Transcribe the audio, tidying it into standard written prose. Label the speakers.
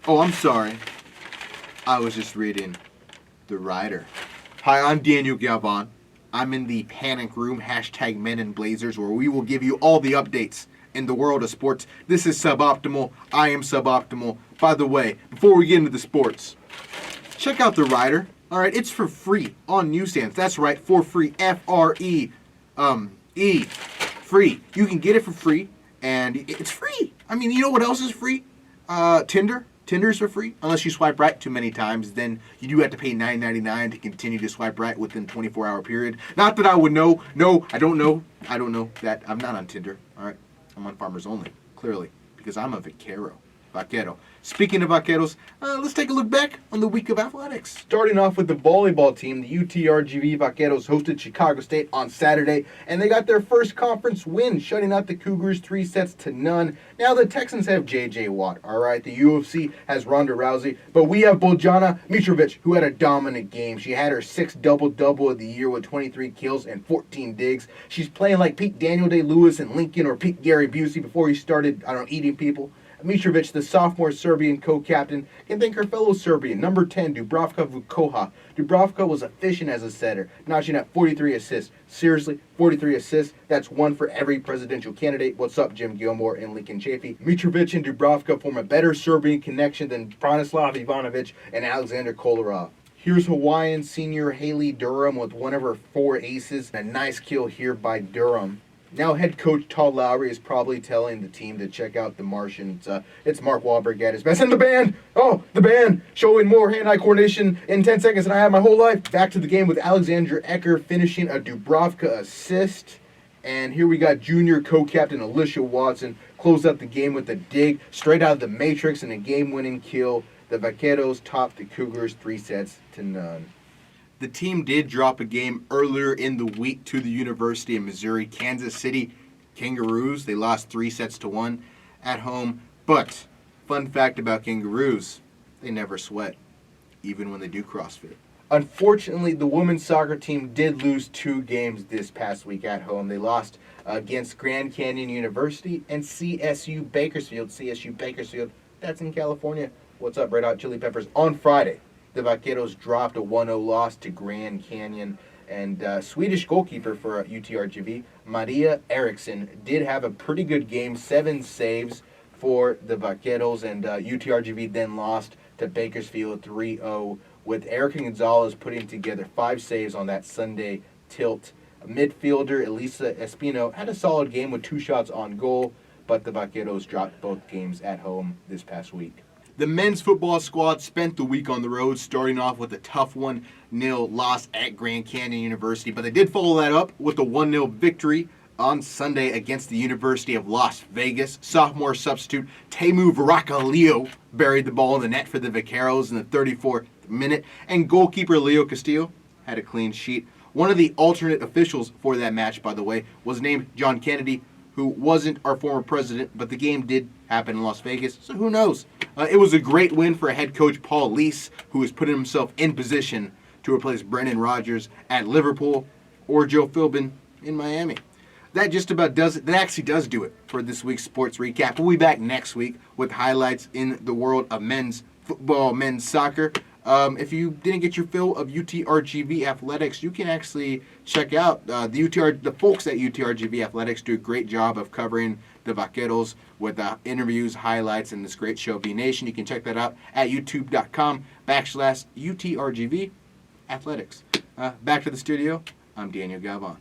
Speaker 1: Oh, I'm sorry. I was just reading The Rider. Hi, I'm Daniel Galvan. I'm in the panic room, hashtag Men in Blazers, where we will give you all the updates in the world of sports. This is Suboptimal. I am Suboptimal. By the way, before we get into the sports, check out The Rider. All right, it's for free on newsstands. That's right, for free. F-R-E, free. You can get it for free, and it's free. I mean, you know what else is free? Tinder. Tinder's for free. Unless you swipe right too many times, then you do have to pay $9.99 to continue to swipe right within a 24-hour period. Not that I would know. No, I don't know. I don't know that. I'm not on Tinder. All right, I'm on Farmers Only, clearly, because I'm a vaquero. Speaking of vaqueros, let's take a look back on the week of athletics. Starting off with the volleyball team, the UTRGV Vaqueros hosted Chicago State on Saturday, and they got their first conference win, shutting out the Cougars 3-0. Now the Texans have J.J. Watt, all right? The UFC has Ronda Rousey, but we have Bojana Mitrovic, who had a dominant game. She had her 6th double-double of the year with 23 kills and 14 digs. She's playing like Pete Daniel Day-Lewis and Lincoln or Pete Gary Busey before he started, eating people. Mitrovic, the sophomore Serbian co-captain, can thank her fellow Serbian, number 10, Dubravka Vukoha. Dubravka was efficient as a setter, notching at 43 assists. Seriously, 43 assists? That's one for every presidential candidate. What's up, Jim Gilmore and Lincoln Chafee? Mitrovic and Dubravka form a better Serbian connection than Branislav Ivanovic and Alexander Kolarov. Here's Hawaiian senior Haley Durham with one of her 4 aces. A nice kill here by Durham. Now head coach Todd Lowry is probably telling the team to check out The Martian. It's Mark Wahlberg at his best. And the band! Oh, the band! Showing more hand-eye coordination in 10 seconds than I had my whole life. Back to the game with Alexandra Ecker finishing a Dubravka assist. And here we got junior co-captain Alicia Watson close out the game with a dig straight out of the Matrix and a game-winning kill. The Vaqueros topped the Cougars 3-0. The team did drop a game earlier in the week to the University of Missouri, Kansas City Kangaroos. They lost 3-1 at home. But, fun fact about Kangaroos, they never sweat, even when they do CrossFit. Unfortunately, the women's soccer team did lose 2 games this past week at home. They lost against Grand Canyon University and CSU Bakersfield. CSU Bakersfield, that's in California. What's up, Red Hot Chili Peppers? On Friday, the Vaqueros dropped a 1-0 loss to Grand Canyon, and Swedish goalkeeper for UTRGV, Maria Eriksson, did have a pretty good game, 7 saves for the Vaqueros, and UTRGV then lost to Bakersfield 3-0, with Erica Gonzalez putting together 5 saves on that Sunday tilt. Midfielder Elisa Espino had a solid game with 2 shots on goal, but the Vaqueros dropped both games at home this past week. The men's football squad spent the week on the road, starting off with a tough 1-0 loss at Grand Canyon University, but they did follow that up with a 1-0 victory on Sunday against the University of Las Vegas. Sophomore substitute Temu Varakaleo buried the ball in the net for the Vaqueros in the 34th minute, and goalkeeper Leo Castillo had a clean sheet. One of the alternate officials for that match, by the way, was named John Kennedy, who wasn't our former president, but the game did happen in Las Vegas, so who knows? It was a great win for head coach Paul Leese, who has put himself in position to replace Brendan Rodgers at Liverpool or Joe Philbin in Miami. That just about does it. That actually does do it for this week's sports recap. We'll be back next week with highlights in the world of men's football, men's soccer. If you didn't get your fill of UTRGV Athletics, you can actually check out the folks at UTRGV Athletics do a great job of covering the Vaqueros with interviews, highlights, and this great show, V Nation. You can check that out at youtube.com/UTRGV Athletics. Back to the studio. I'm Daniel Galvan.